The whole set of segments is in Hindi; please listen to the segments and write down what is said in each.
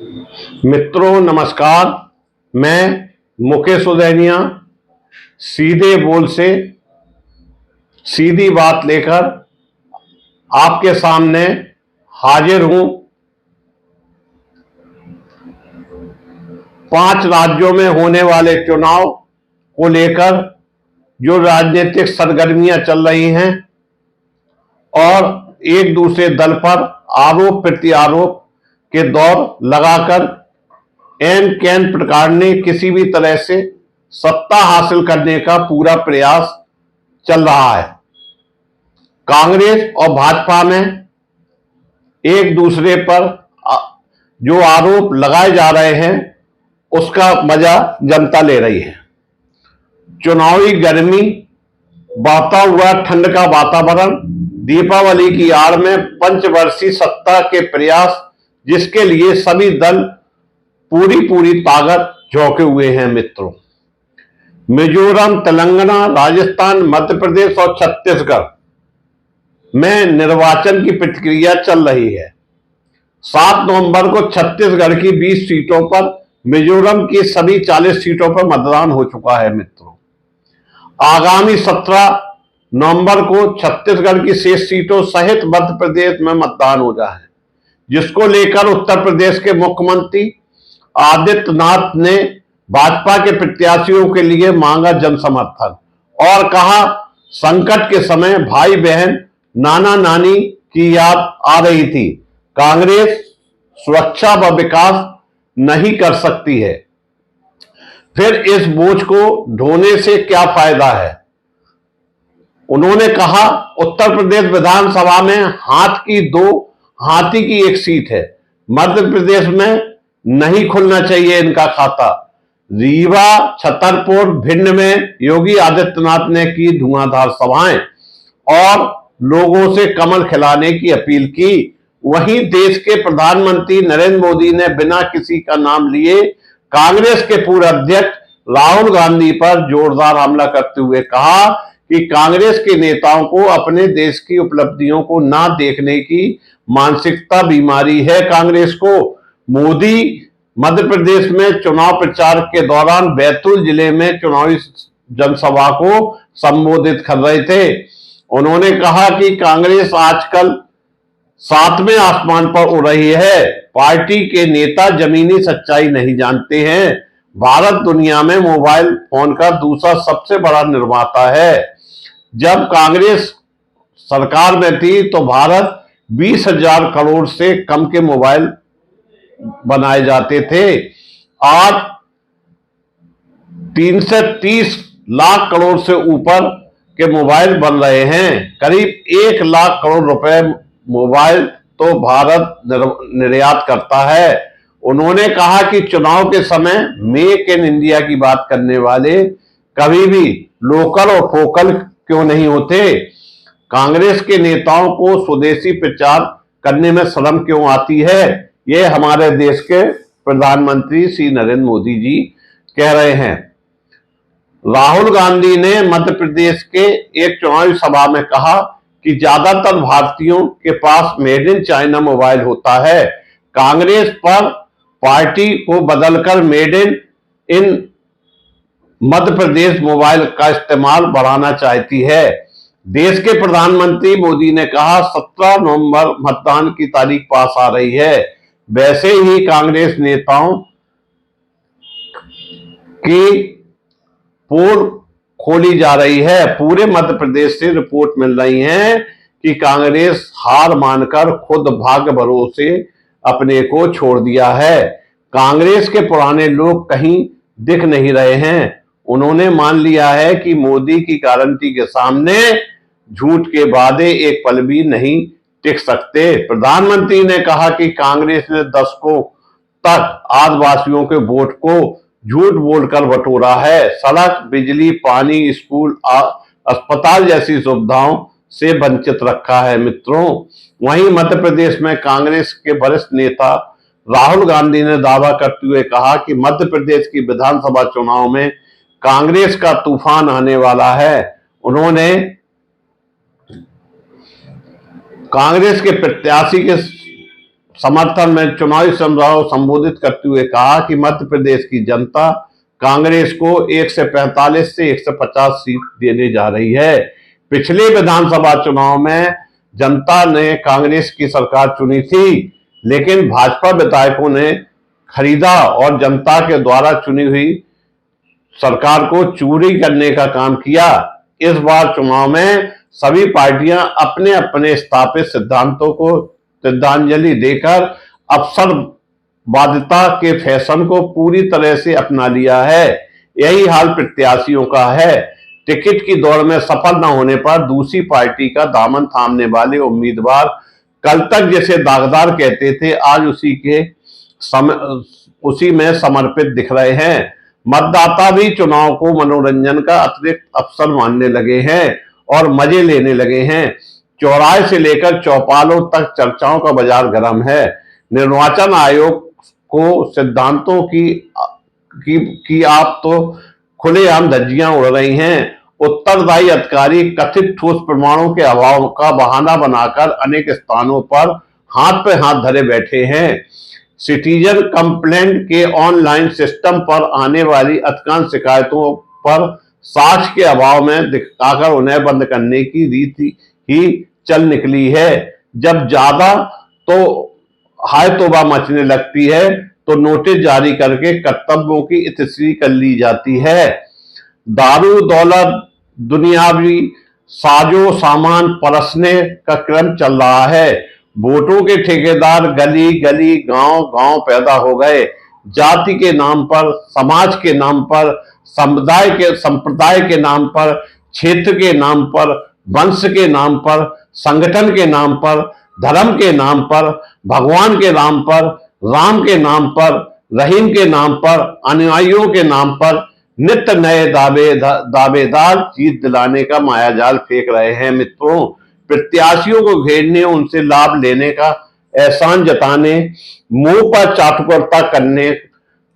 मित्रों नमस्कार। मैं मुकेश उदैनिया सीधे बोल से सीधी बात लेकर आपके सामने हाजिर हूं। 5 राज्यों में होने वाले चुनाव को लेकर जो राजनीतिक सरगर्मियां चल रही हैं और एक दूसरे दल पर आरोप प्रत्यारोप के दौर लगाकर एन कैन प्रकार ने किसी भी तरह से सत्ता हासिल करने का पूरा प्रयास चल रहा है। कांग्रेस और भाजपा में एक दूसरे पर जो आरोप लगाए जा रहे हैं उसका मजा जनता ले रही है। चुनावी गर्मी, बढ़ता हुआ ठंड का वातावरण, दीपावली की आड़ में पंचवर्षीय सत्ता के प्रयास जिसके लिए सभी दल पूरी ताकत झोंके हुए हैं। मित्रों, मिजोरम, तेलंगाना, राजस्थान, मध्य प्रदेश और छत्तीसगढ़ में निर्वाचन की प्रक्रिया चल रही है। 7 नवंबर को छत्तीसगढ़ की 20 सीटों पर, मिजोरम की सभी 40 सीटों पर मतदान हो चुका है। मित्रों, आगामी 17 नवंबर को छत्तीसगढ़ की शेष सीटों सहित मध्य प्रदेश में मतदान हो रहा है, जिसको लेकर उत्तर प्रदेश के मुख्यमंत्री आदित्यनाथ ने भाजपा के प्रत्याशियों के लिए मांगा जन समर्थन और कहा, संकट के समय भाई बहन, नाना नानी की याद आ रही थी। कांग्रेस सुरक्षा व विकास नहीं कर सकती है, फिर इस बोझ को ढोने से क्या फायदा है। उन्होंने कहा, उत्तर प्रदेश विधानसभा में हाथी की एक सीट है। मध्य प्रदेश में नहीं खुलना चाहिए इनका खाता। रीवा, छतरपुर, भिंड में योगी आदित्यनाथ ने की धुआंधार सभाएं और लोगों से कमल खिलाने की अपील की। वहीं देश के प्रधानमंत्री नरेंद्र मोदी ने बिना किसी का नाम लिए कांग्रेस के पूर्व अध्यक्ष राहुल गांधी पर जोरदार हमला करते हुए कहा कि कांग्रेस के नेताओं को अपने देश की उपलब्धियों को ना देखने की मानसिकता बीमारी है। कांग्रेस को मोदी मध्य प्रदेश में चुनाव प्रचार के दौरान बैतूल जिले में चुनावी जनसभा को संबोधित कर रहे थे। उन्होंने कहा कि कांग्रेस आजकल 7वें आसमान पर उड़ रही है। पार्टी के नेता जमीनी सच्चाई नहीं जानते हैं। भारत दुनिया में मोबाइल फोन का दूसरा सबसे बड़ा निर्माता है। जब कांग्रेस सरकार में थी तो भारत 20,000 करोड़ से कम के मोबाइल बनाए जाते थे। आज 330 लाख करोड़ से ऊपर के मोबाइल बन रहे हैं। करीब 1 लाख करोड़ रुपए मोबाइल तो भारत निर्यात करता है। उन्होंने कहा कि चुनाव के समय मेक इन इंडिया की बात करने वाले कभी भी लोकल और फोकल क्यों नहीं होते। कांग्रेस के नेताओं को स्वदेशी प्रचार करने में शर्म क्यों आती है, ये हमारे देश के प्रधानमंत्री श्री नरेंद्र मोदी जी कह रहे हैं। राहुल गांधी ने मध्य प्रदेश के एक चुनावी सभा में कहा कि ज्यादातर भारतीयों के पास मेड इन चाइना मोबाइल होता है। कांग्रेस पर पार्टी को बदलकर made in Madhya Pradesh mobile का इस्तेमाल बढ़ाना चाहती है। देश के प्रधानमंत्री मोदी ने कहा, 17 नवंबर मतदान की तारीख पास आ रही है। वैसे ही कांग्रेस नेताओं की पोल खोली जा रही है। पूरे मध्य प्रदेश से रिपोर्ट मिल रही है कि कांग्रेस हार मानकर खुद भाग्य भरोसे अपने को छोड़ दिया है। कांग्रेस के पुराने लोग कहीं दिख नहीं रहे हैं। उन्होंने मान लिया है कि मोदी की गारंटी के सामने झूठ के वादे एक पल भी नहीं टिक सकते। प्रधानमंत्री ने कहा कि कांग्रेस ने दशकों तक आदिवासियों के वोट को झूठ बोलकर बटोरा है। सड़क, बिजली, पानी, स्कूल, अस्पताल जैसी सुविधाओं से वंचित रखा है। मित्रों, वहीं मध्य प्रदेश में कांग्रेस के वरिष्ठ नेता राहुल गांधी ने दावा करते हुए कहा कि मध्य प्रदेश की विधानसभा चुनाव में कांग्रेस का तूफान आने वाला है। उन्होंने कांग्रेस के प्रत्याशी के समर्थन में चुनावी सभा को संबोधित करते हुए कहा कि मध्य प्रदेश की जनता कांग्रेस को 145 से 150 सीट देने जा रही है। पिछले विधानसभा चुनाव में जनता ने कांग्रेस की सरकार चुनी थी, लेकिन भाजपा विधायकों ने खरीदा और जनता के द्वारा चुनी हुई सरकार को चोरी करने का काम किया। इस बार चुनाव में सभी पार्टियां अपने अपने स्थापित सिद्धांतों को श्रद्धांजलि देकर अवसरवादिता के फैशन को पूरी तरह से अपना लिया है। यही हाल प्रत्याशियों का है। टिकट की दौड़ में सफल न होने पर दूसरी पार्टी का दामन थामने वाले उम्मीदवार कल तक जिसे दागदार कहते थे, आज उसी में समर्पित दिख रहे हैं। मतदाता भी चुनाव को मनोरंजन का अतिरिक्त अवसर मानने लगे हैं और मजे लेने लगे हैं। चौराहे से लेकर चौपालों तक चर्चाओं का बाजार गर्म है। निर्वाचन आयोग को सिद्धांतों की आप तो खुलेआम धज्जियां उड़ रही हैं। उत्तरदायी अधिकारी कथित ठोस प्रमाणों के अभाव का बहाना बनाकर अनेक स्थानों पर हाथ पे हाथ धरे बैठे हैं। सिटीजन कंप्लेंट के ऑनलाइन सिस्टम पर आने वाली अधिकांश शिकायतों पर साक्ष्य के अभाव में दिखाकर उन्हें बंद करने की रीति ही चल निकली है। जब ज्यादा तो हाय तौबा मचने लगती है तो नोटिस जारी करके कर्तव्यों की इतश्री कर ली जाती है। दारू दौलत दुनियावी साजो सामान परसने का क्रम चल रहा है। वोटों के ठेकेदार गली गली गांव गांव पैदा हो गए। जाति के नाम पर, समाज के नाम पर, संप्रदाय के नाम पर, क्षेत्र के नाम पर, वंश के नाम पर, संगठन के नाम पर, धर्म के नाम पर, भगवान के नाम पर, राम के नाम पर, रहीम के नाम पर, अनुयायियों के नाम पर नित्य नए दावेदार जीत दिलाने का मायाजाल फेंक रहे हैं। मित्रों, प्रत्याशियों को घेरने, उनसे लाभ लेने का एहसान जताने, मुंह पर चाटुकरता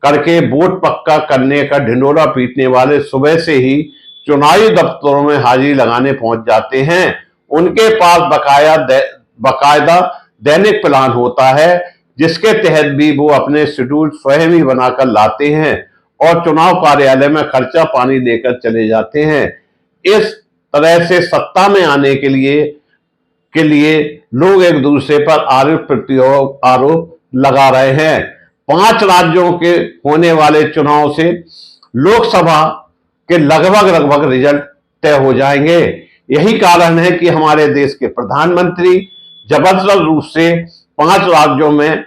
करके वोट पक्का करने का ढिंढोरा पीटने वाले सुबह से ही चुनावी दफ्तरों में हाजिरी लगाने पहुंच जाते हैं। उनके पास बकायदा दैनिक प्लान होता है, जिसके तहत भी वो अपने शेड्यूल स्वयं ही बनाकर लाते हैं और चुनाव कार्यालय में खर्चा पानी लेकर चले जाते हैं। इस तरह से सत्ता में आने के लिए लोग एक दूसरे पर आरोप लगा रहे हैं। 5 राज्यों के होने वाले चुनाव से लोकसभा के लगभग रिजल्ट तय हो जाएंगे। यही कारण है कि हमारे देश के प्रधानमंत्री जबरदस्त रूप से 5 राज्यों में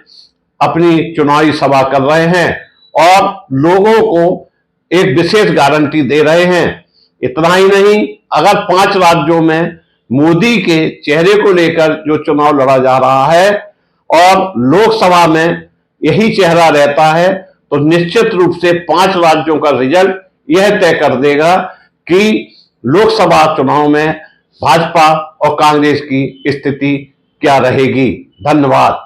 अपनी चुनावी सभा कर रहे हैं और लोगों को एक विशेष गारंटी दे रहे हैं। इतना ही नहीं, अगर 5 राज्यों में मोदी के चेहरे को लेकर जो चुनाव लड़ा जा रहा है और लोकसभा में यही चेहरा रहता है, तो निश्चित रूप से 5 राज्यों का रिजल्ट यह तय कर देगा कि लोकसभा चुनाव में भाजपा और कांग्रेस की स्थिति क्या रहेगी। धन्यवाद।